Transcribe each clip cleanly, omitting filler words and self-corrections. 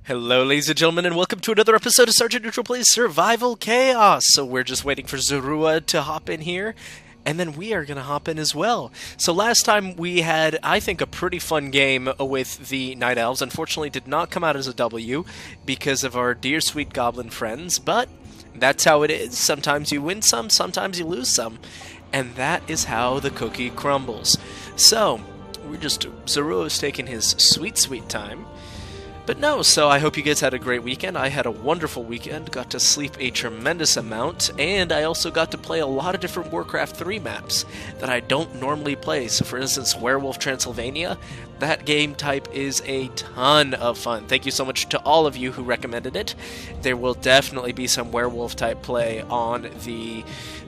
Hello, ladies and gentlemen, and welcome to another episode of Sergeant Neutral Plays Survival Chaos. So we're just waiting for Zorua to hop in here, and then we are going to hop in as well. So last time we had, I think, a pretty fun game with the Night Elves. Unfortunately, did not come out as a W because of our dear sweet goblin friends, but that's how it is. Sometimes you win some, sometimes you lose some, and that is how the cookie crumbles. So, Zorua is taking his sweet, sweet time. But no, so I hope you guys had a great weekend. I had a wonderful weekend, got to sleep a tremendous amount, and I also got to play a lot of different Warcraft 3 maps that I don't normally play. So for instance, Werewolf Transylvania, that game type is a ton of fun. Thank you so much to all of you who recommended it. There will definitely be some werewolf type play on the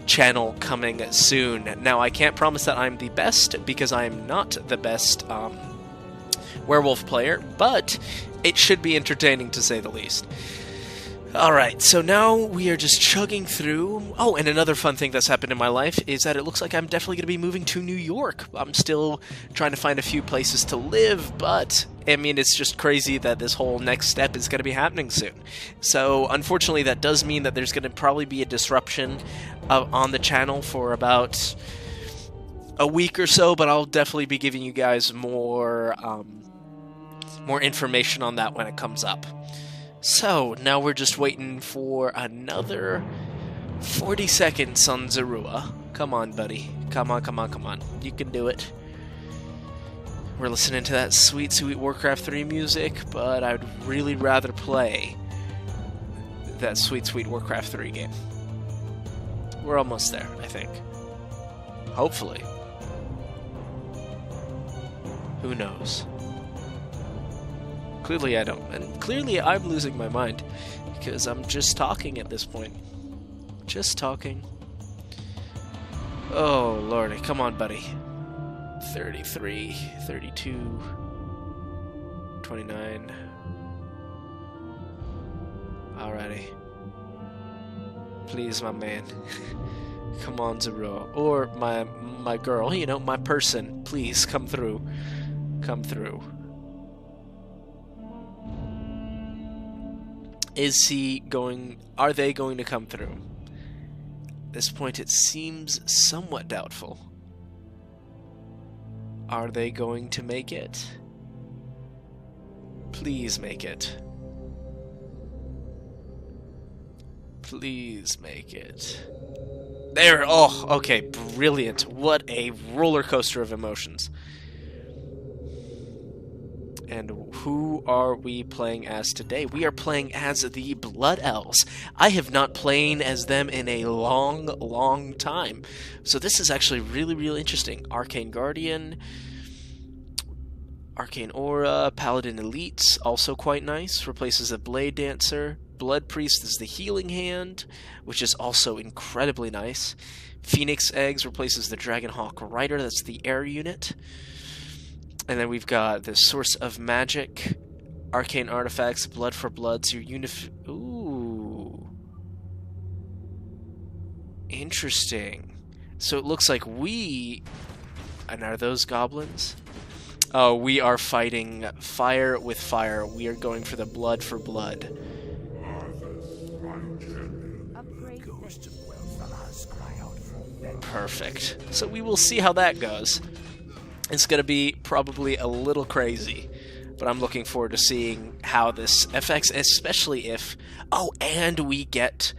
channel coming soon. Now, I can't promise that I'm the best, because I am not the best werewolf player, but it should be entertaining to say the least. Alright, so now we are just chugging through. Oh, and another fun thing that's happened in my life is that it looks like I'm definitely going to be moving to New York. I'm still trying to find a few places to live, but I mean, it's just crazy that this whole next step is going to be happening soon. So, unfortunately, that does mean that there's going to probably be a disruption on the channel for about a week or so, but I'll definitely be giving you guys more information on that when it comes up. So, now we're just waiting for another 40 seconds on Zorua. Come on, buddy. Come on, come on, come on. You can do it. We're listening to that sweet, sweet Warcraft 3 music, but I'd really rather play that sweet, sweet Warcraft 3 game. We're almost there, I think. Hopefully. Who knows? Clearly I don't, and clearly I'm losing my mind, because I'm just talking at this point. Just talking. Oh, lordy, come on, buddy. 33, 32, 29. Alrighty. Please, my man. Come on, Zorua. Or my girl, you know, my person. Please, come through. Come through. Are they going to come through? At this point, it seems somewhat doubtful. Are they going to make it? Please make it. Please make it. There, oh, okay, brilliant. What a roller coaster of emotions. And who are we playing as today? We are playing as the Blood Elves. I have not played as them in a long, long time. So this is actually really, really interesting. Arcane Guardian, Arcane Aura, Paladin Elites, also quite nice. Replaces the Blade Dancer. Blood Priest is the Healing Hand, which is also incredibly nice. Phoenix Eggs replaces the Dragonhawk Rider, that's the air unit. And then we've got the Source of Magic, Arcane Artifacts, Blood for Bloods, your Ooh. Interesting. So it looks like and are those goblins? Oh, we are fighting fire with fire. We are going for the Blood for Blood. Perfect. So we will see how that goes. It's going to be probably a little crazy, but I'm looking forward to seeing how this affects, especially if... Oh, and we get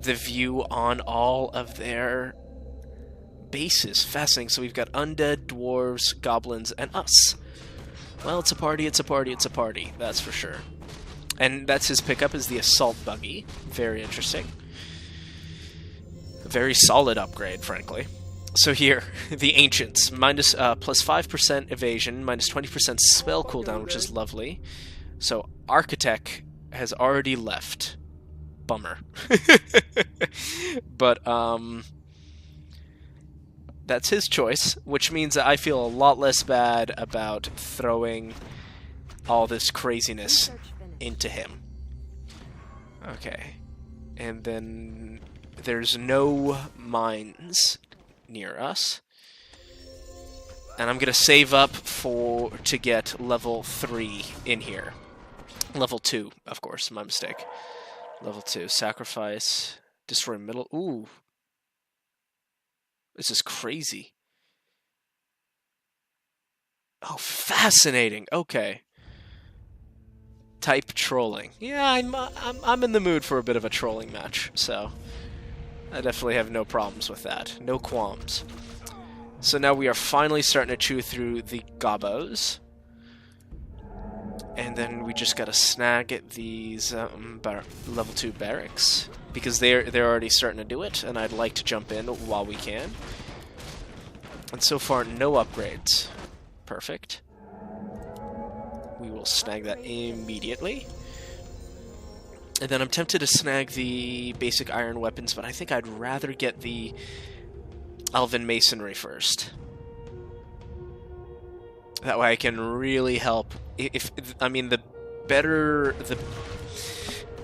the view on all of their bases. Fascinating. So we've got Undead, Dwarves, Goblins, and us. Well, it's a party, it's a party, it's a party. That's for sure. And that's his pickup, is the Assault Buggy. Very interesting. A very solid upgrade, frankly. So here, the Ancients, plus 5% evasion, minus 20% spell cooldown, which is lovely. So Architect has already left. Bummer. But, that's his choice, which means that I feel a lot less bad about throwing all this craziness into him. Okay. And then there's no mines near us. And I'm gonna save up to get level 3 in here. Level 2, of course, my mistake. Level 2, sacrifice, destroy middle. Ooh. This is crazy. Oh, fascinating. Okay. Type trolling. Yeah, I'm in the mood for a bit of a trolling match, so I definitely have no problems with that. No qualms. So now we are finally starting to chew through the Gobbos. And then we just gotta snag these level 2 barracks, because they're already starting to do it, and I'd like to jump in while we can. And so far, no upgrades. Perfect. We will snag that immediately. And then I'm tempted to snag the basic iron weapons, but I think I'd rather get the elven masonry first. That way I can really help. I mean, the better the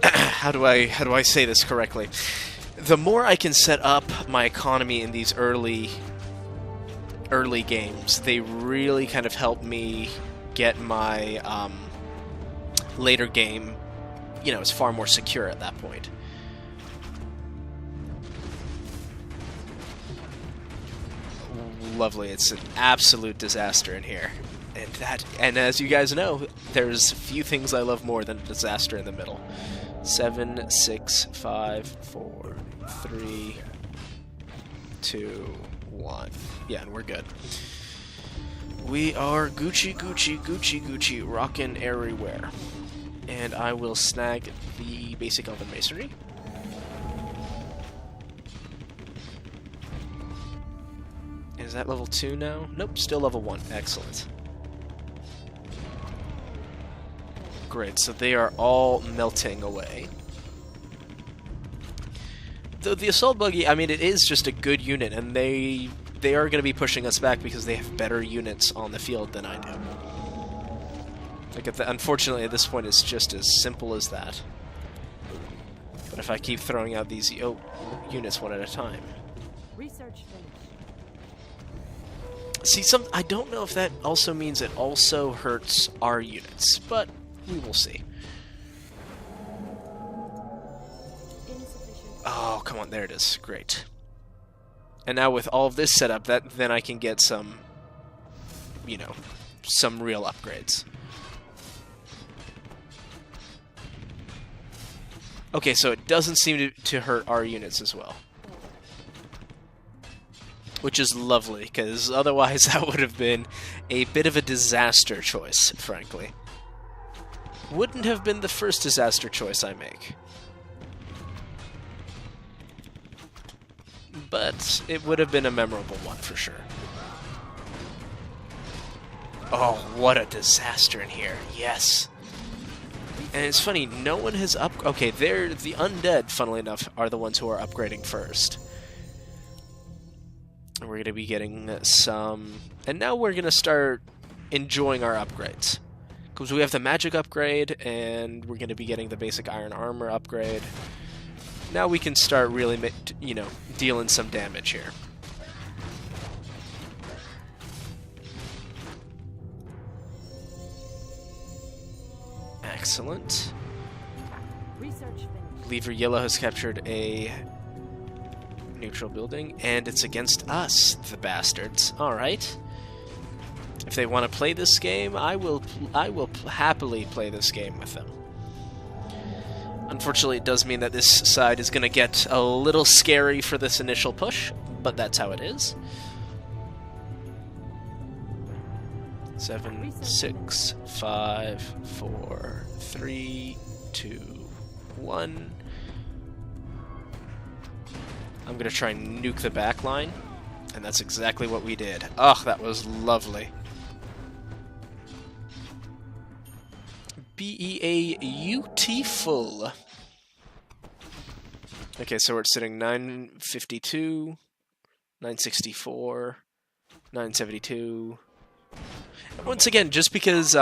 how do I say this correctly? The more I can set up my economy in these early games, they really kind of help me get my later game, you know, is far more secure at that point. Lovely. It's an absolute disaster in here. And as you guys know, there's few things I love more than a disaster in the middle. 7, 6, 5, 4, 3, 2, 1. Yeah, and we're good. We are Gucci, Gucci, Gucci, Gucci, rockin' everywhere. And I will snag the basic elven masonry. Is that level 2 now? Nope, still level 1. Excellent. Great, so they are all melting away. Though the assault buggy, I mean, it is just a good unit, and they are going to be pushing us back because they have better units on the field than I do. Like, unfortunately, at this point, it's just as simple as that. But if I keep throwing out these units one at a time. Research finished. See, I don't know if that also means it also hurts our units, but we will see. Oh, come on, there it is. Great. And now with all of this set up, then I can get some, you know, some real upgrades. Okay, so it doesn't seem to hurt our units as well. Which is lovely, because otherwise that would have been a bit of a disaster choice, frankly. Wouldn't have been the first disaster choice I make. But it would have been a memorable one for sure. Oh, what a disaster in here. Yes. And it's funny, no one has okay, they're the undead, funnily enough, are the ones who are upgrading first. And we're going to be getting some... And now we're going to start enjoying our upgrades. Because we have the magic upgrade, and we're going to be getting the basic iron armor upgrade. Now we can start really, you know, dealing some damage here. Excellent. Lever Yellow has captured a neutral building, and it's against us, the bastards. Alright. If they want to play this game, I will happily play this game with them. Unfortunately, it does mean that this side is going to get a little scary for this initial push, but that's how it is. 7, 6, 5, 4, 3, 2, 1. I'm going to try and nuke the back line, and that's exactly what we did. Oh, that was lovely. Beautiful. Okay, so we're sitting 952, 964, 972. Once again, just because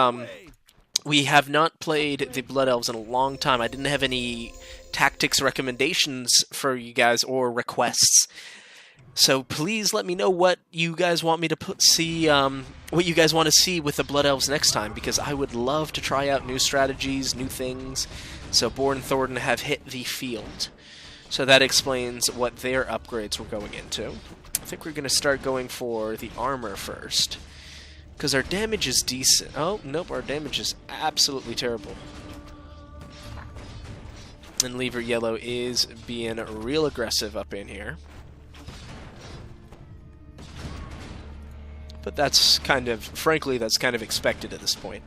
we have not played the Blood Elves in a long time, I didn't have any tactics recommendations for you guys or requests. So please let me know what you guys want me to what you guys want to see with the Blood Elves next time, because I would love to try out new strategies, new things. So Born and Thornton have hit the field. So that explains what their upgrades we're going into. I think we're going to start going for the armor first, because our damage is decent. Oh, nope, our damage is absolutely terrible. And Lever Yellow is being real aggressive up in here. But that's kind of, frankly, that's kind of expected at this point.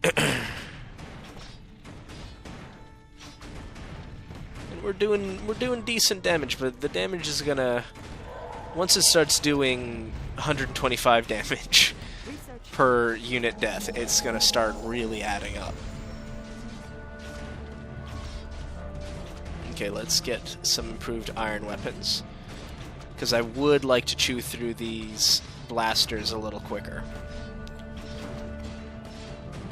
And we're doing decent damage, but the damage is gonna, once it starts doing 125 damage per unit death, it's gonna start really adding up. Okay, let's get some improved iron weapons, because I would like to chew through these blasters a little quicker.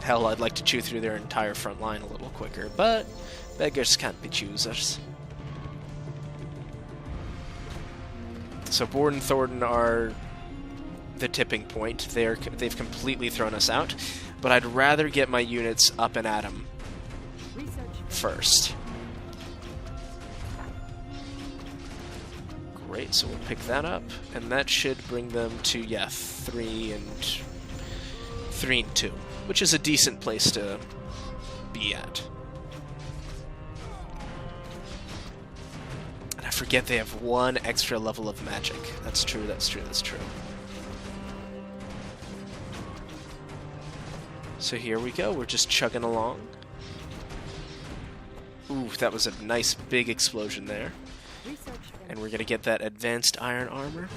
Hell, I'd like to chew through their entire front line a little quicker, but beggars can't be choosers. So Bord and Thornton are the tipping point. They've completely thrown us out, but I'd rather get my units up and at them first. Great, so we'll pick that up, and that should bring them to, yeah, 3 and 2, which is a decent place to be at. And I forget they have 1 extra level of magic. That's true, that's true, that's true. So here we go, we're just chugging along. Ooh, that was a nice big explosion there. And we're going to get that advanced iron armor.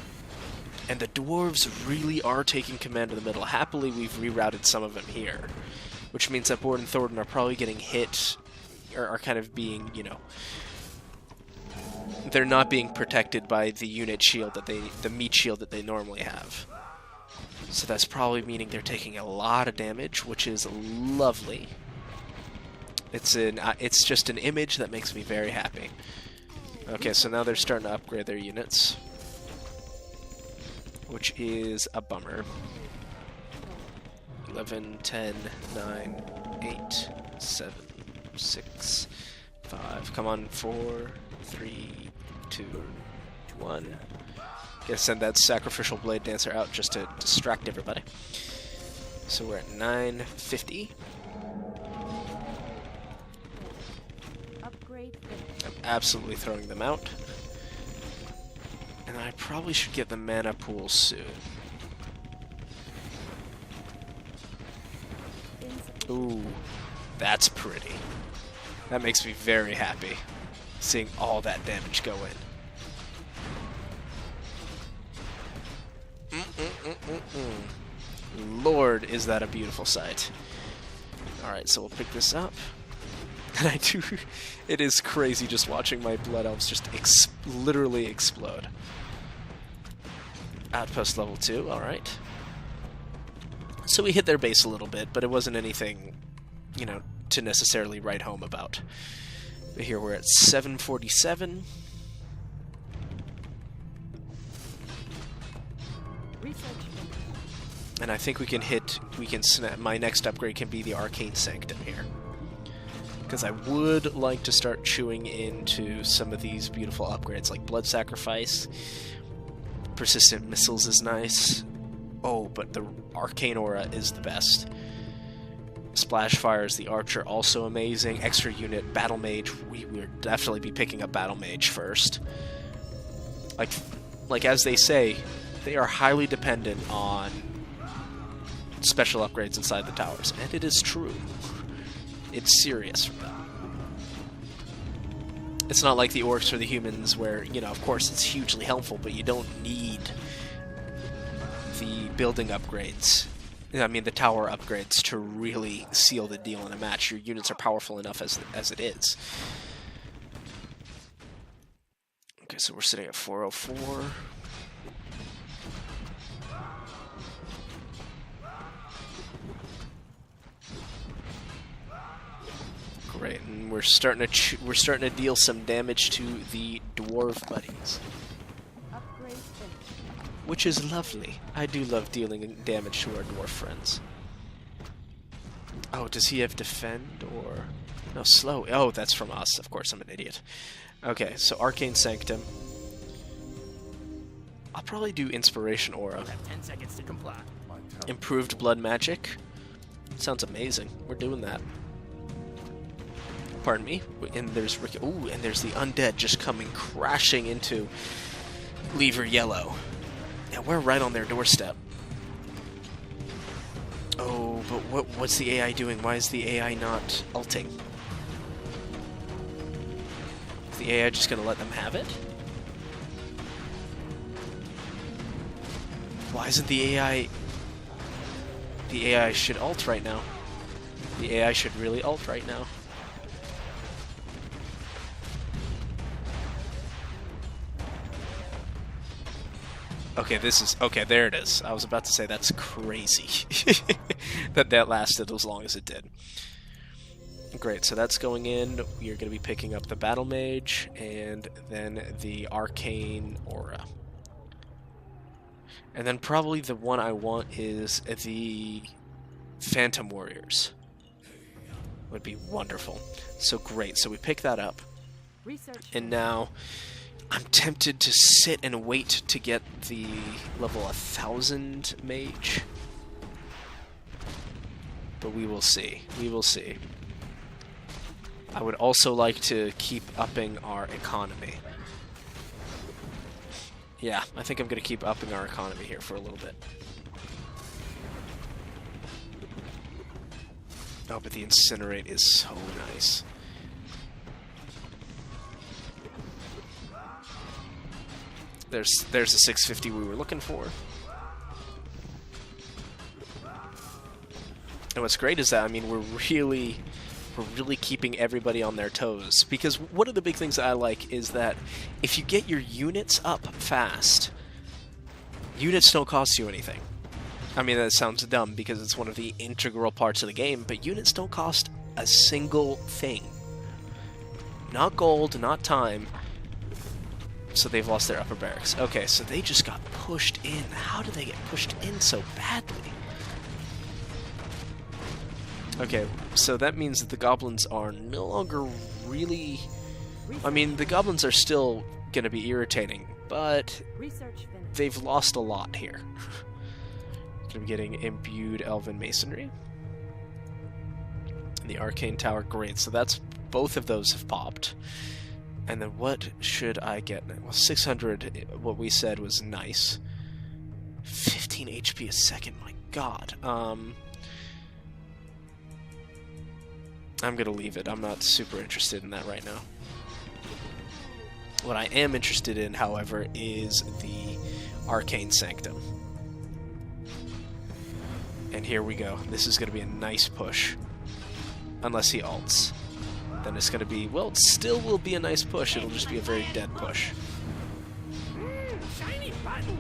And the dwarves really are taking command of the middle. Happily, we've rerouted some of them here, which means that Bord and Thornton are probably getting hit, or are kind of being, you know, they're not being protected by the unit shield that the meat shield that they normally have. So that's probably meaning they're taking a lot of damage, which is lovely. It's just an image that makes me very happy. Okay, so now they're starting to upgrade their units, which is a bummer. 11, 10, 9, 8, 7, 6, 5. Come on, 4, 3, 2, 1. Gonna send that Sacrificial Blade Dancer out just to distract everybody. So we're at 950. I'm absolutely throwing them out. And I probably should get the mana pool soon. Ooh, that's pretty. That makes me very happy, seeing all that damage go in. Lord, is that a beautiful sight. Alright, so we'll pick this up. And I do, it is crazy just watching my Blood Elves just literally explode. Outpost level 2, alright. So we hit their base a little bit, but it wasn't anything, you know, to necessarily write home about. But here we're at 747. And I think we can snap, my next upgrade can be the Arcane Sanctum here. Because I would like to start chewing into some of these beautiful upgrades, like Blood Sacrifice. Persistent Missiles is nice. Oh, but the Arcane Aura is the best. Splash Fire is the Archer, also amazing. Extra unit, Battle Mage. We will definitely be picking up Battle Mage first. Like as they say, they are highly dependent on special upgrades inside the towers, and it is true. It's serious for them. It's not like the orcs or the humans where, you know, of course it's hugely helpful, but you don't need the building upgrades. I mean, the tower upgrades to really seal the deal in a match. Your units are powerful enough as it is. Okay, so we're sitting at 404. Great, and we're starting to deal some damage to the dwarves. dwarf buddies. Upgrade finished. Which is lovely. I do love dealing damage to our dwarf friends. Oh, does he have defend or... No, slow. Oh, that's from us. Of course, I'm an idiot. Okay, so Arcane Sanctum. I'll probably do Inspiration Aura. 10 seconds to comply. Improved Blood Magic. Sounds amazing. We're doing that. Pardon me. And there's ooh, and there's the Undead just coming crashing into Lever Yellow. Yeah, we're right on their doorstep. Oh, but what's the AI doing? Why is the AI not ulting? Is the AI just gonna let them have it? Why isn't the AI... The AI should ult right now. The AI should really ult right now. Okay, this is... Okay, there it is. I was about to say that's crazy. that lasted as long as it did. Great, so that's going in. We are going to be picking up the Battle Mage and then the Arcane Aura. And then probably the one I want is the Phantom Warriors. Would be wonderful. So great, so we pick that up. And now I'm tempted to sit and wait to get the level 1000 mage. But we will see. We will see. I would also like to keep upping our economy. Yeah, I think I'm going to keep upping our economy here for a little bit. Oh, but the Incinerate is so nice. There's the 650 we were looking for. And what's great is that, I mean, we're really keeping everybody on their toes. Because one of the big things that I like is that if you get your units up fast, units don't cost you anything. I mean, that sounds dumb because it's one of the integral parts of the game, but units don't cost a single thing. Not gold, not time. So they've lost their upper barracks. Okay, so they just got pushed in. How did they get pushed in so badly? Okay, so that means that the goblins are no longer really... I mean, the goblins are still going to be irritating, but they've lost a lot here. Going to be getting imbued elven masonry. And the arcane tower, great. So that's both of those have popped. And then what should I get? Well, 600, what we said was nice. 15 HP a second, my god. I'm going to leave it. I'm not super interested in that right now. What I am interested in, however, is the Arcane Sanctum. And here we go. This is going to be a nice push. Unless he ults. Then it's going to be, well, it still will be a nice push. It'll just be a very dead push. Shiny button.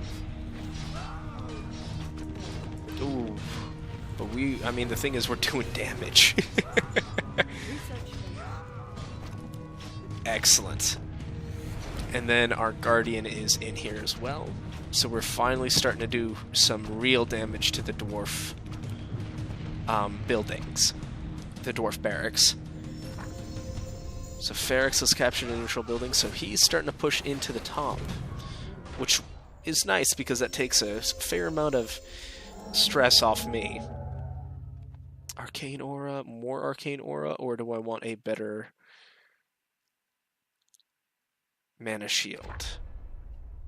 Ooh. But I mean, the thing is, we're doing damage. Excellent. And then our Guardian is in here as well. So we're finally starting to do some real damage to the dwarf buildings. The dwarf barracks. So Ferrex has captured a neutral building, so he's starting to push into the top. Which is nice because that takes a fair amount of stress off me. Arcane Aura, more Arcane Aura, or do I want a better Mana Shield?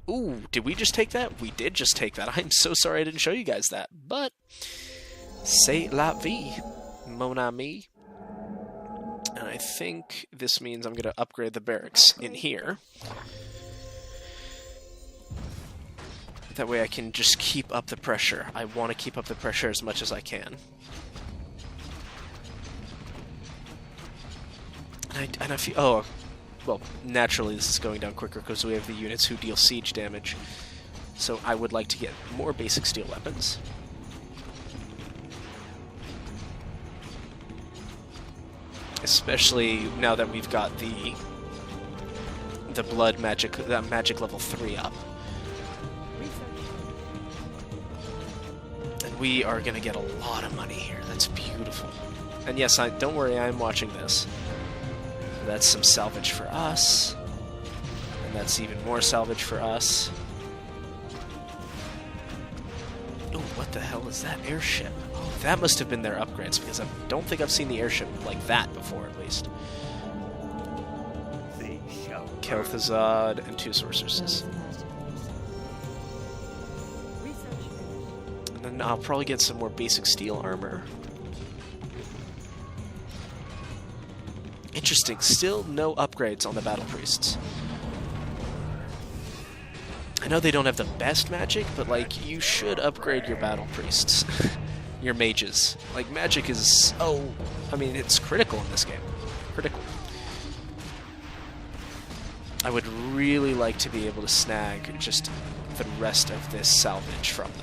Ooh, did we just take that? We did just take that. I'm so sorry I didn't show you guys that. But, c'est la vie, mon ami. And I think this means I'm going to upgrade the barracks in here. That way I can just keep up the pressure. I want to keep up the pressure as much as I can. And I feel... Oh, well, naturally this is going down quicker because we have the units who deal siege damage. So I would like to get more basic steel weapons. Especially now that we've got the the blood magic, that magic level 3 up. And we are gonna get a lot of money here. That's beautiful. And yes, don't worry, I'm watching this. That's some salvage for us. And that's even more salvage for us. Oh, what the hell is that airship? Oh, that must have been their upgrades, because I don't think I've seen the airship like that before, at least. Kel'Thuzad and 2 sorceresses. And then I'll probably get some more basic steel armor. Interesting, still no upgrades on the battle priests. I know they don't have the best magic, but like, you should upgrade your battle priests. Your mages. Like, magic is I mean, it's critical in this game. Critical. I would really like to be able to snag just the rest of this salvage from them.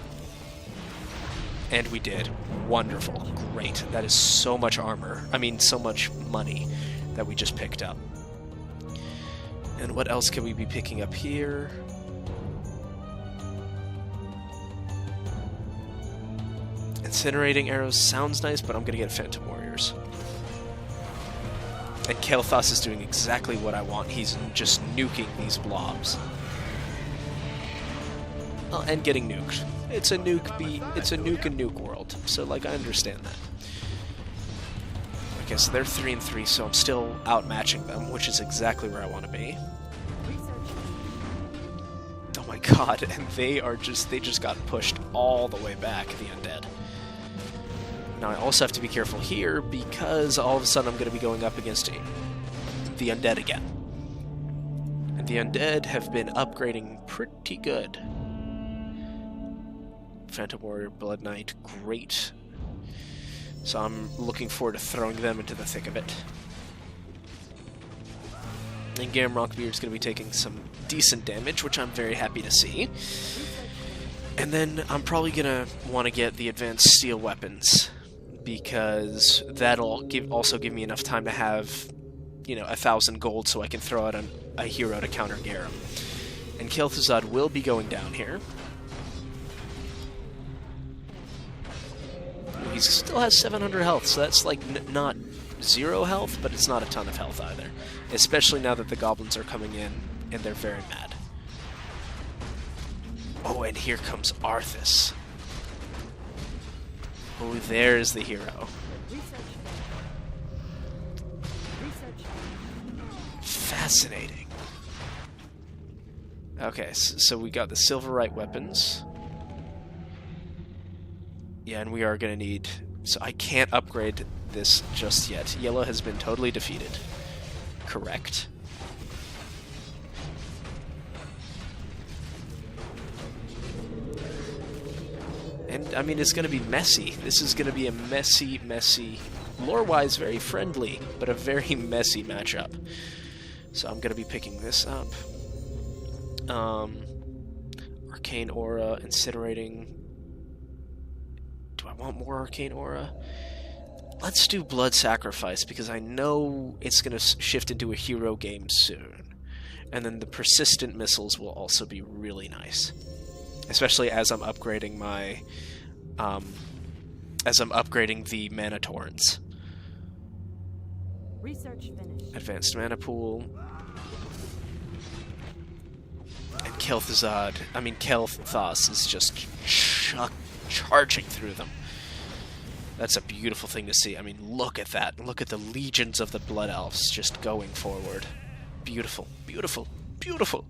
And we did. Wonderful. Great. That is so much armor. I mean, so much money that we just picked up. And what else can we be picking up here? Incinerating arrows sounds nice, but I'm gonna get Phantom Warriors. And Kael'thas is doing exactly what I want. He's just nuking these blobs. Oh, and getting nuked. It's a nuke and nuke world. So like, I understand that. Okay, so they're 3 and 3, so I'm still outmatching them, which is exactly where I want to be. Oh my god, and they just got pushed all the way back, the Undead. Now I also have to be careful here, because all of a sudden I'm going to be going up against the Undead again. And the Undead have been upgrading pretty good. Phantom Warrior, Blood Knight, great. So I'm looking forward to throwing them into the thick of it. And Gamrockbeard's going to be taking some decent damage, which I'm very happy to see. And then I'm probably going to want to get the advanced steel weapons, because that'll also give me enough time to have, 1,000 gold so I can throw out a hero to counter Garum. And Kel'Thuzad will be going down here. He still has 700 health, so that's like not 0 health, but it's not a ton of health either. Especially now that the goblins are coming in and they're very mad. Oh, and here comes Arthas. Oh, there's the hero. Fascinating. Okay, so we got the Silverite weapons. Yeah, and we are going to need... So I can't upgrade this just yet. Yellow has been totally defeated. Correct. And, I mean, it's going to be messy. This is going to be a messy, lore-wise very friendly, but a very messy matchup. So I'm going to be picking this up. Arcane Aura, Incinerating... Do I want more Arcane Aura? Let's do Blood Sacrifice, because I know it's going to shift into a hero game soon. And then the Persistent Missiles will also be really nice. Especially as I'm upgrading my... as I'm upgrading the Mana Torrents. Research finished. Advanced Mana Pool. And Kel'Thuzad... I mean, Kael'thas is just charging through them. That's a beautiful thing to see. I mean, look at that. Look at the legions of the Blood Elves just going forward. Beautiful, beautiful, beautiful.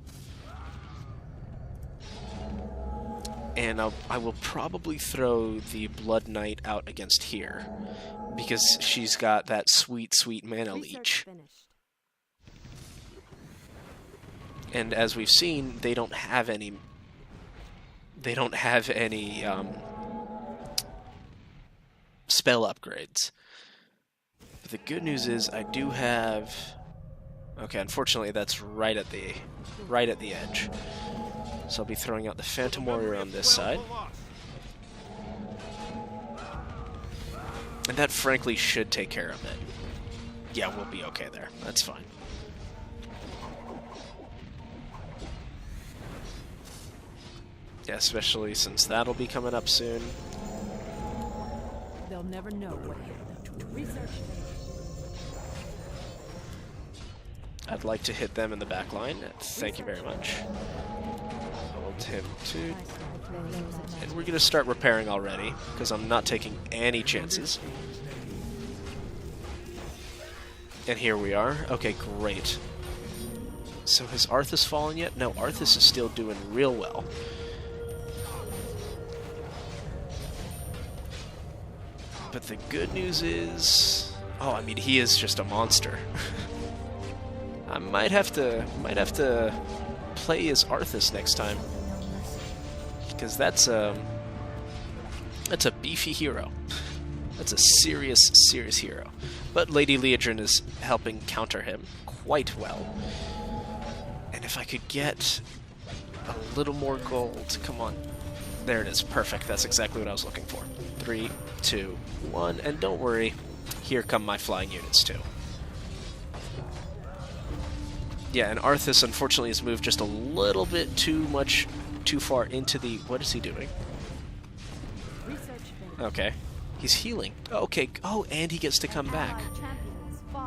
And I will probably throw the Blood Knight out against here, because she's got that sweet, sweet mana leech. And as we've seen, they don't have any... They don't have any spell upgrades. But the good news is I do have... Okay, unfortunately that's right at the edge. So I'll be throwing out the Phantom Warrior on this side. And that frankly should take care of it. Yeah, we'll be okay there. That's fine. Yeah, especially since that'll be coming up soon. They'll never know what hit them. Research. I'd like to hit them in the back line. Thank you very much. Hold him too. And we're going to start repairing already, because I'm not taking any chances. And here we are. Okay, great. So has Arthas fallen yet? No, Arthas is still doing real well. But the good news is... Oh, I mean, he is just a monster. I might have to play as Arthas next time, because that's a beefy hero. That's a serious hero. But Lady Leodrin is helping counter him quite well. And if I could get a little more gold, come on. There it is, perfect. That's exactly what I was looking for. 3, 2, 1, and don't worry, here come my flying units too. Yeah, and Arthas unfortunately has moved just a little bit too far into the... What is he doing? Okay. He's healing. Okay. Oh, and he gets to come back.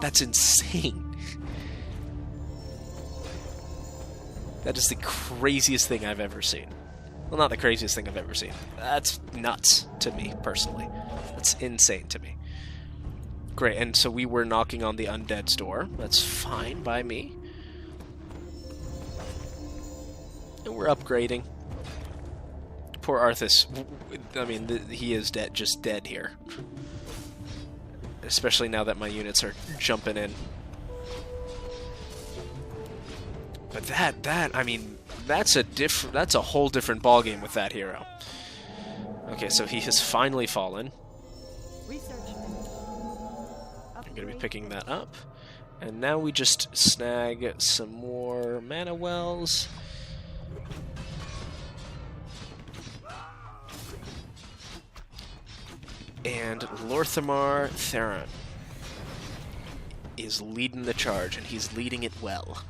That's insane. That is the craziest thing I've ever seen. Well, not the craziest thing I've ever seen. That's nuts to me, personally. That's insane to me. Great, and so we were knocking on the Undead's door. That's fine by me. And we're upgrading. Poor Arthas. I mean, he is dead, just dead here. Especially now that my units are jumping in. But that, I mean, that's a whole different ballgame with that hero. Okay, so he has finally fallen. I'm gonna be picking that up. And now we just snag some more mana wells. And Lorthamar Theron is leading the charge, and he's leading it well.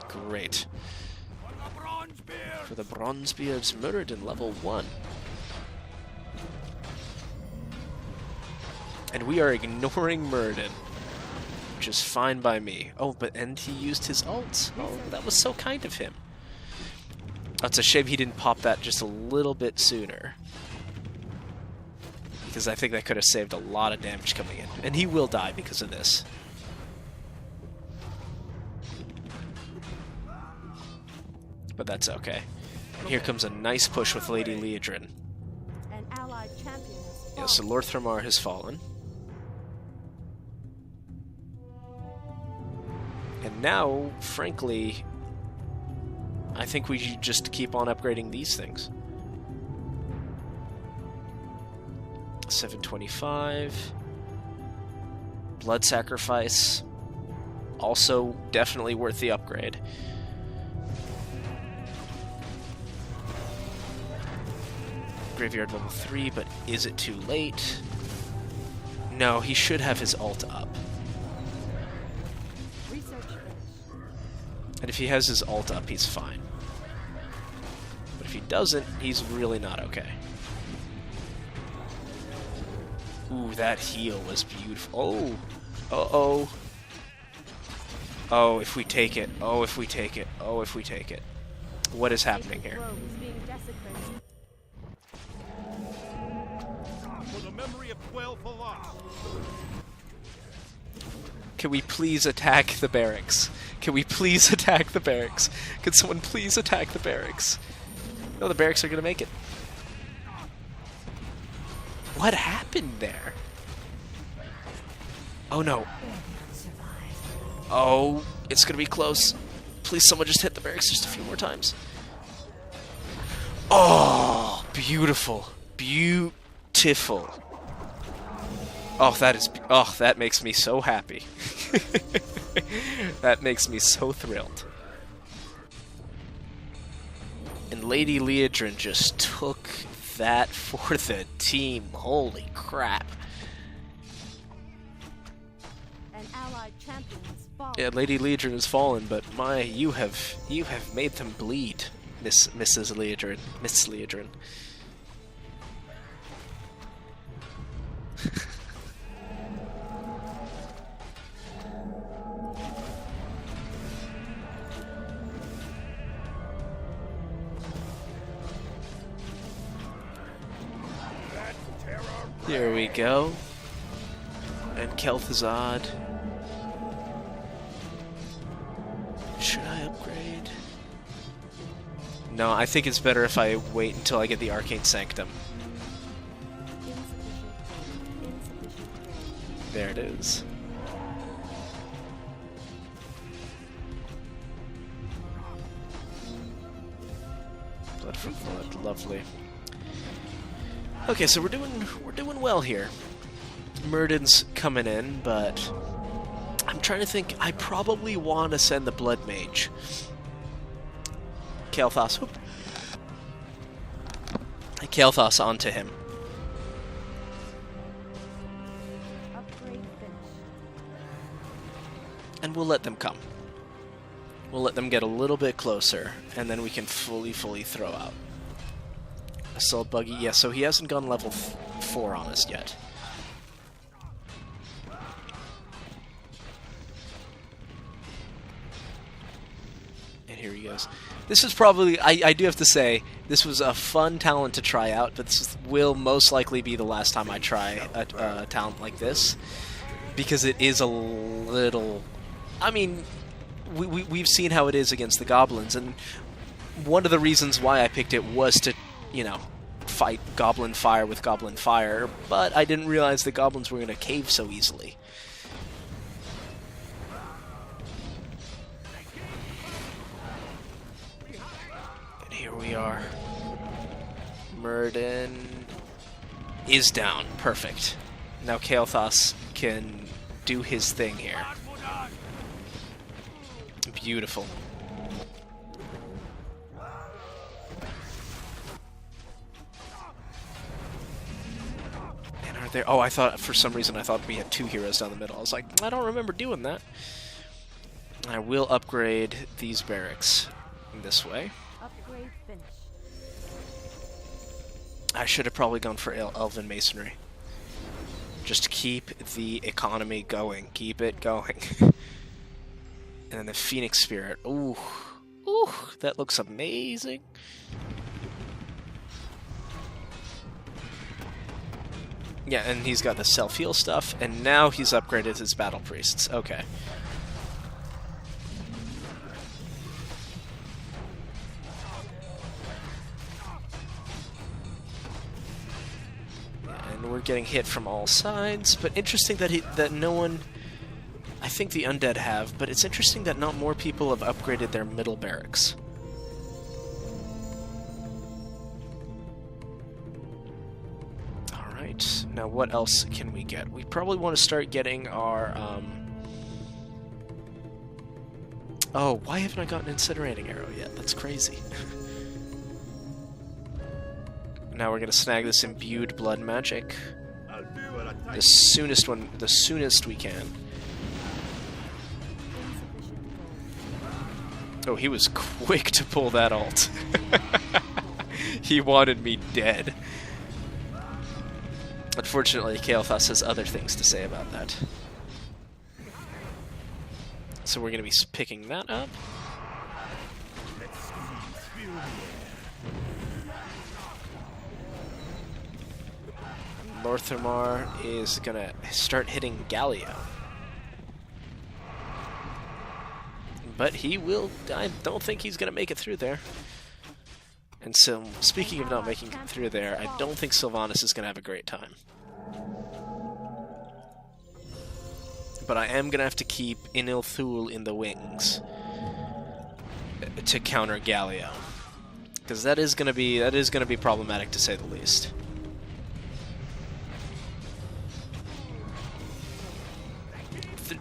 Great. For the Bronzebeards, Muradin level 1. And we are ignoring Muradin, which is fine by me. Oh, and he used his ult. Oh, that was so kind of him. Oh, it's a shame he didn't pop that just a little bit sooner, because I think that could have saved a lot of damage coming in. And he will die because of this. But that's okay. And here comes a nice push with Lady Leodrin. An allied champion has Yeah, so Lorthamar has fallen. And now, frankly, I think we should just keep on upgrading these things. 725. Blood Sacrifice. Also definitely worth the upgrade. Graveyard level 3, but is it too late? No, he should have his ult up. And if he has his ult up, he's fine. But if he doesn't, he's really not okay. Ooh, that heal was beautiful. Oh! Uh-oh. Oh, if we take it. Oh, if we take it. Oh, if we take it. What is happening here? For the memory of 12 philosophies. Can we please attack the barracks? Can we please attack the barracks? Can someone please attack the barracks? No, the barracks are gonna make it. What happened there? Oh no. Oh, it's gonna be close. Please someone just hit the barracks just a few more times. Oh, beautiful. Beautiful. Oh, that makes me so happy. That makes me so thrilled. And Lady Leodrin just took that for the team. Holy crap. An allied champion has fallen. Yeah, Lady Legion has fallen, but my, you have made them bleed, Mrs. Legion, Miss Legion. Here we go. And Kel'Thuzad. Should I upgrade? No, I think it's better if I wait until I get the Arcane Sanctum. There it is. Blood for blood, lovely. Okay, so we're doing well here. Murden's coming in, but I'm trying to think. I probably want to send the Blood Mage. Kael'thas, whoop. Kael'thas onto him. Upgrade finished. And we'll let them come. We'll let them get a little bit closer, and then we can fully throw out. Assault Buggy, yeah, so he hasn't gone level 4 on us yet. And here he goes. This is probably, I do have to say, this was a fun talent to try out, but this will most likely be the last time I try a talent like this. Because it is a little... I mean, we've seen how it is against the Goblins, and one of the reasons why I picked it was to, you know, fight Goblin Fire with Goblin Fire, but I didn't realize the Goblins were going to cave so easily. And here we are. Murden is down. Perfect. Now Kael'thas can do his thing here. Beautiful. And are there... Oh, I thought, for some reason, I thought we had 2 heroes down the middle. I was like, I don't remember doing that. I will upgrade these barracks this way. Upgrade finished. I should have probably gone for Elven Masonry. Just keep the economy going. Keep it going. And then the Phoenix Spirit. Ooh. Ooh, that looks amazing. Yeah, and he's got the self-heal stuff, and now he's upgraded his Battle Priests. Okay. And we're getting hit from all sides, but interesting that no one... I think the Undead have, but it's interesting that not more people have upgraded their middle barracks. Alright, now what else can we get? We probably want to start getting our, Oh, why haven't I gotten Incinerating Arrow yet? That's crazy. Now we're gonna snag this Imbued Blood Magic. The soonest we can. Oh, he was quick to pull that ult. He wanted me dead. Unfortunately, Kael'thas has other things to say about that. So we're going to be picking that up. Lorthamar is going to start hitting Galio. But he will... I don't think he's going to make it through there. And so, speaking of not making it through there, I don't think Sylvanas is going to have a great time. But I am going to have to keep Inilthul in the wings to counter Galio. Because that is going to be problematic, to say the least. The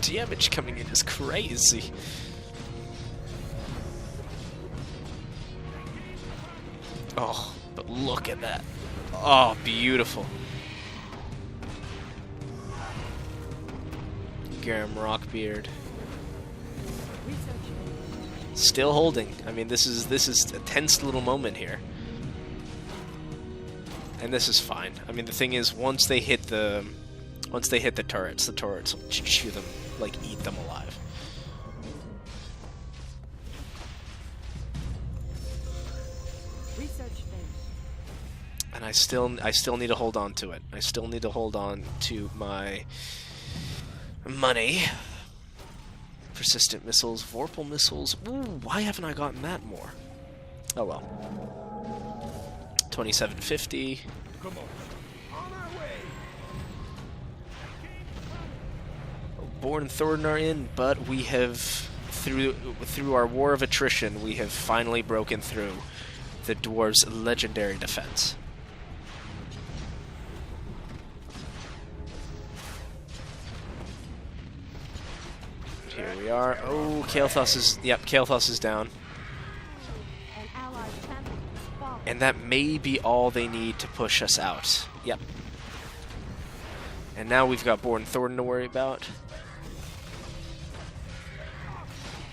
damage coming in is crazy. Oh, but look at that. Oh, beautiful. Garam Rockbeard. Research. Still holding. I mean, this is a tense little moment here. And this is fine. I mean, the thing is, once they hit the turrets will chew them, like, eat them alive. Research phase. And I still need to hold on to it. I still need to hold on to my money. Persistent missiles, Vorpal missiles. Ooh, why haven't I gotten that more? Oh well. 2750. Come on. On our way. Born Thornton are in, but we have through our war of attrition, we have finally broken through the dwarves' legendary defense. Here we are. Oh, Kael'thas is down. An allied champion has fallen. And that may be all they need to push us out. Yep. And now we've got Born Thornton to worry about.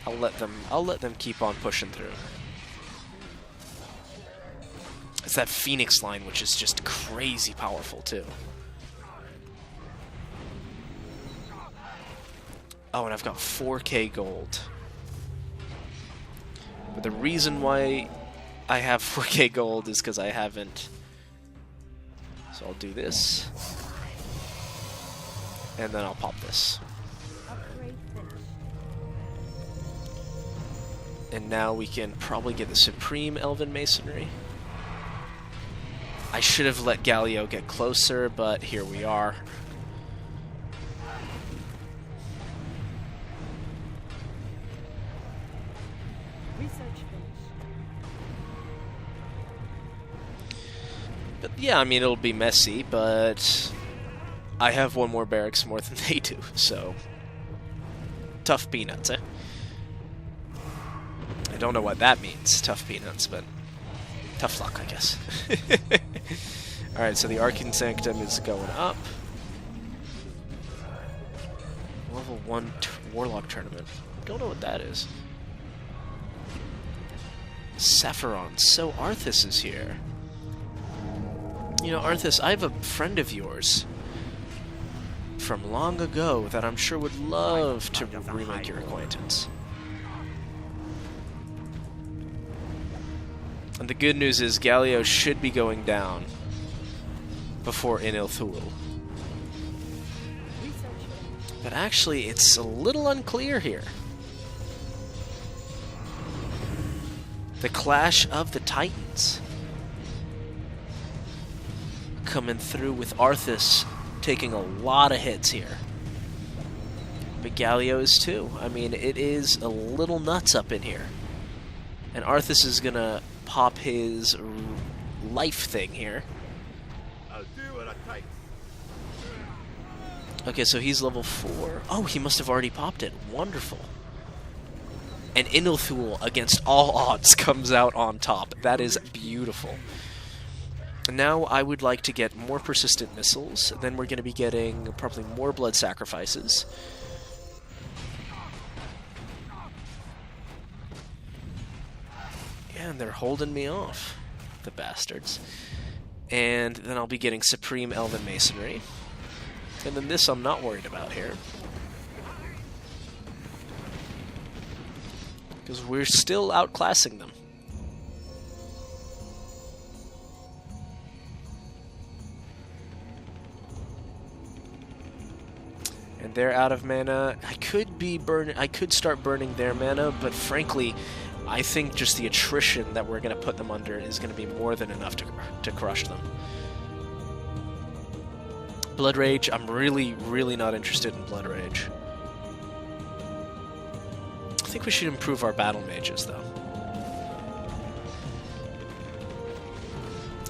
I'll let them keep on pushing through. It's that Phoenix line, which is just crazy powerful too. Oh, and I've got 4K gold. But the reason why I have 4K gold is because I haven't. So I'll do this. And then I'll pop this. Upgrade finished. And now we can probably get the Supreme Elven Masonry. I should have let Galio get closer, but here we are. Research finished. But yeah, I mean, it'll be messy, but I have one more barracks more than they do, so tough peanuts, eh? I don't know what that means, tough peanuts, but tough luck, I guess. Alright, so the Arcane Sanctum is going up. Level 1 Warlock Tournament. Don't know what that is. Sapphiron. So Arthas is here. You know, Arthas, I have a friend of yours from long ago that I'm sure would love to remake your acquaintance. And the good news is Galio should be going down before Enil Thul. But actually, it's a little unclear here. The Clash of the Titans coming through with Arthas taking a lot of hits here. But Galio is too. I mean, it is a little nuts up in here. And Arthas is gonna pop his life thing here. I'll do what I take. Okay, so he's level 4. Oh, he must have already popped it. Wonderful. And Enil Thul, against all odds, comes out on top. That is beautiful. Now I would like to get more persistent missiles. Then we're going to be getting probably more blood sacrifices. Yeah, and they're holding me off, the bastards. And then I'll be getting Supreme Elven Masonry. And then this I'm not worried about here. Because we're still outclassing them. And they're out of mana. I could start burning their mana, but frankly, I think just the attrition that we're going to put them under is going to be more than enough to crush them. Blood Rage, I'm really, really not interested in Blood Rage. I think we should improve our battle mages, though.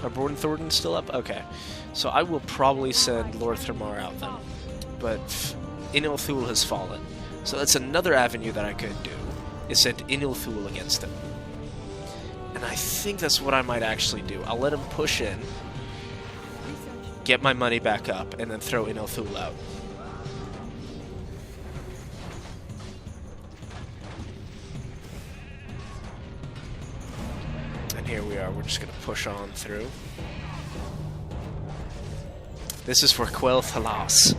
Are Born Thornton still up? Okay. So I will probably send Lord Thermar out then. But Enil Thul has fallen. So that's another avenue that I could do, is send Enil Thul against him. And I think that's what I might actually do. I'll let him push in, get my money back up, and then throw Enil Thul out. here we are. We're just going to push on through. This is for Quell Thalas.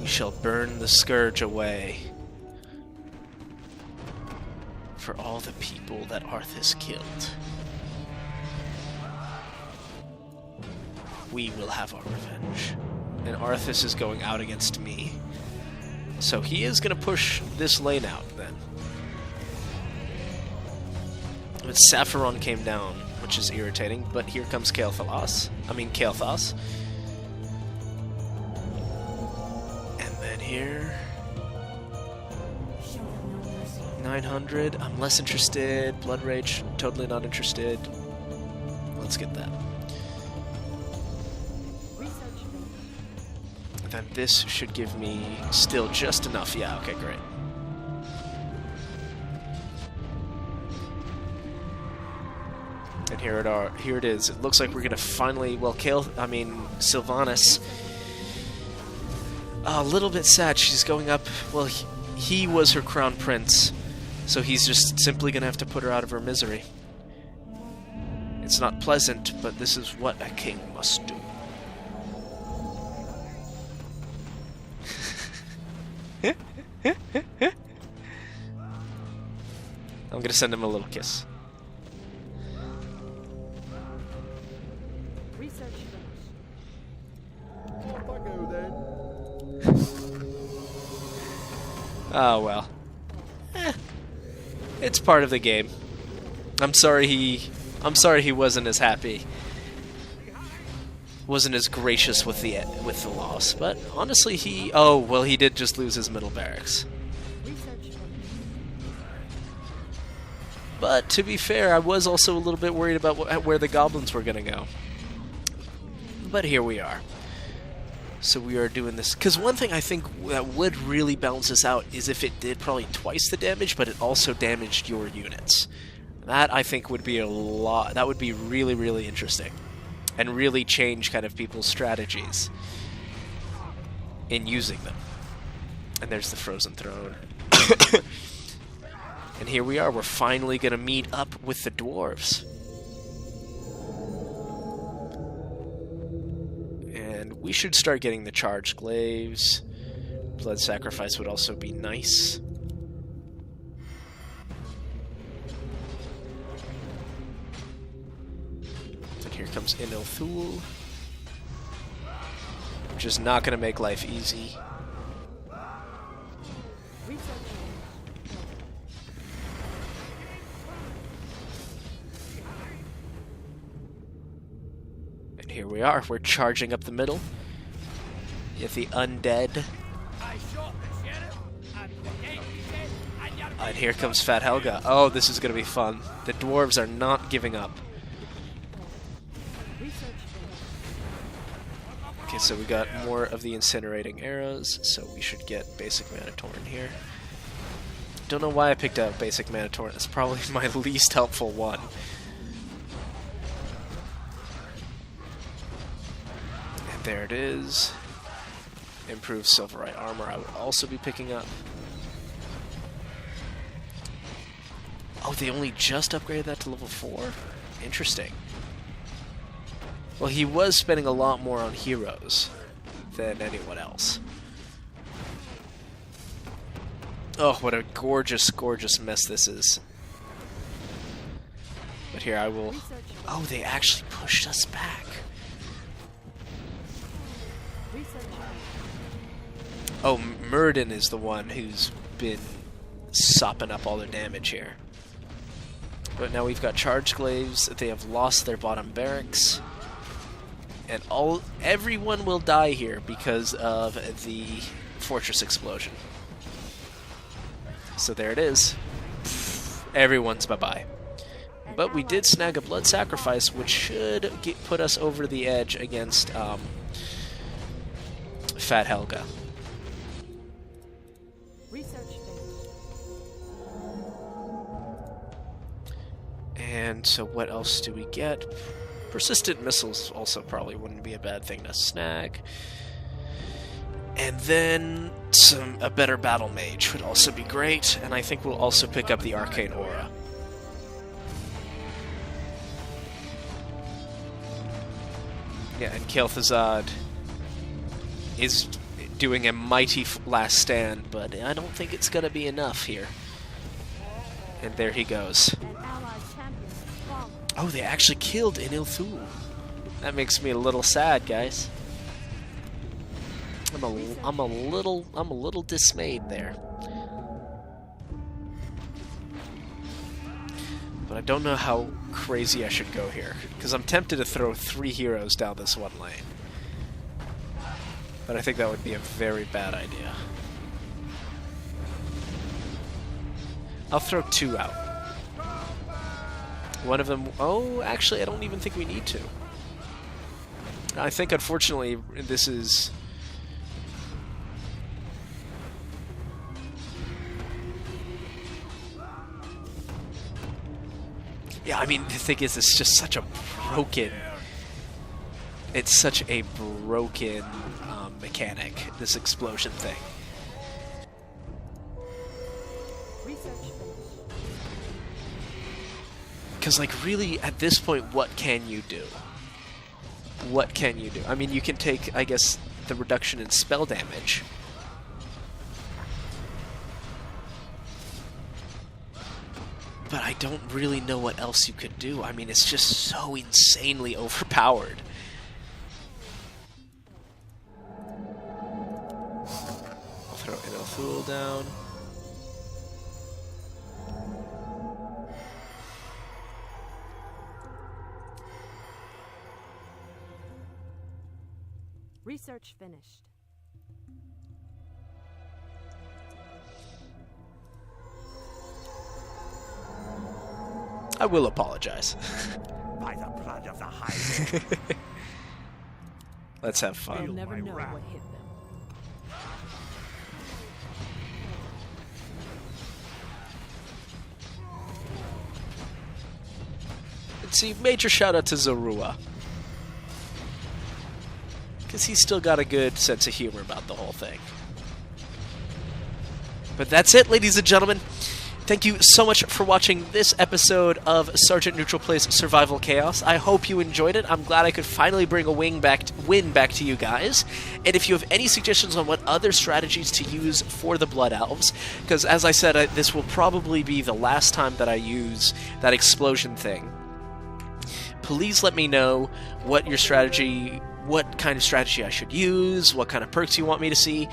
We shall burn the scourge away for all the people that Arthas killed. We will have our revenge. And Arthas is going out against me. So he is going to push this lane out, then. But Sapphiron came down, which is irritating, but here comes Kael'thas. And then here... 900, I'm less interested. Blood Rage, totally not interested. Let's get that. Then this should give me still just enough. Yeah, okay, great. And here it is. It looks like we're gonna finally, well, Sylvanas. A little bit sad. She's going up. Well, he was her crown prince, so he's just simply gonna have to put her out of her misery. It's not pleasant, but this is what a king must do. I'm gonna send him a little kiss. Research finished. Off I go then. Oh well. It's part of the game. I'm sorry he wasn't as happy. Wasn't as gracious with the loss, but honestly he did just lose his middle barracks. But to be fair, I was also a little bit worried about where the goblins were gonna go. But here we are. So we are doing this because one thing I think that would really balance this out is if it did probably twice the damage, but it also damaged your units. That I think would be a lot. That would be really, really interesting. And really change kind of people's strategies in using them. And there's the Frozen Throne. And here we are, we're finally going to meet up with the Dwarves. And we should start getting the Charged Glaives. Blood Sacrifice would also be nice. Here comes Inilthul, which is not going to make life easy. And here we are, we're charging up the middle. You have the Undead. And here comes Fat Helga. Oh, this is going to be fun. The Dwarves are not giving up. Okay, so we got more of the incinerating arrows, so we should get basic Mana-Torn here. Don't know why I picked out basic Mana-Torn. It's probably my least helpful one. And there it is. Improved Silverite armor I would also be picking up. Oh, they only just upgraded that to level 4? Interesting. Well, he was spending a lot more on heroes than anyone else. Oh, what a gorgeous, gorgeous mess this is. But here I will... Oh, they actually pushed us back. Oh, Murden is the one who's been sopping up all their damage here. But now we've got Charged Glaives. They have lost their bottom barracks. And everyone will die here because of the fortress explosion. So there it is. Everyone's bye-bye. But we did snag a Blood Sacrifice, which should put us over the edge against Fat Helga. And so what else do we get? Persistent Missiles also probably wouldn't be a bad thing to snag. And then a better Battle Mage would also be great, and I think we'll also pick up the Arcane Aura. Yeah, and Kel'Thuzad is doing a mighty last stand, but I don't think it's going to be enough here. And there he goes. An allied champion has fallen. Oh, they actually killed Enilthul. That makes me a little sad, guys. I'm a little dismayed there. But I don't know how crazy I should go here, because I'm tempted to throw 3 heroes down this one lane. But I think that would be a very bad idea. I'll throw 2 out. One of them... Oh, actually, I don't even think we need to. I think, unfortunately, this is... Yeah, I mean, the thing is, it's just such a broken... It's such a broken mechanic, this explosion thing. Research finished. Because, like, really, at this point, what can you do? What can you do? I mean, you can take, I guess, the reduction in spell damage. But I don't really know what else you could do. I mean, it's just so insanely overpowered. I'll throw Enilthul down. Research finished. I will apologize. By the blood of the High. Let's have They'll fun. never my know wrath. what hit them. And see, major shout out to Zorua. Because he's still got a good sense of humor about the whole thing. But that's it, ladies and gentlemen. Thank you so much for watching this episode of Sergeant Neutral Plays Survival Chaos. I hope you enjoyed it. I'm glad I could finally bring a win back to you guys. And if you have any suggestions on what other strategies to use for the Blood Elves, because as I said, this will probably be the last time that I use that explosion thing. Please let me know what your strategy, what kind of strategy I should use, what kind of perks you want me to see.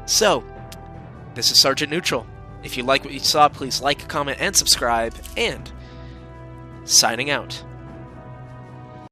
So, this is Sergeant Neutral. If you like what you saw, please like, comment, and subscribe, and signing out.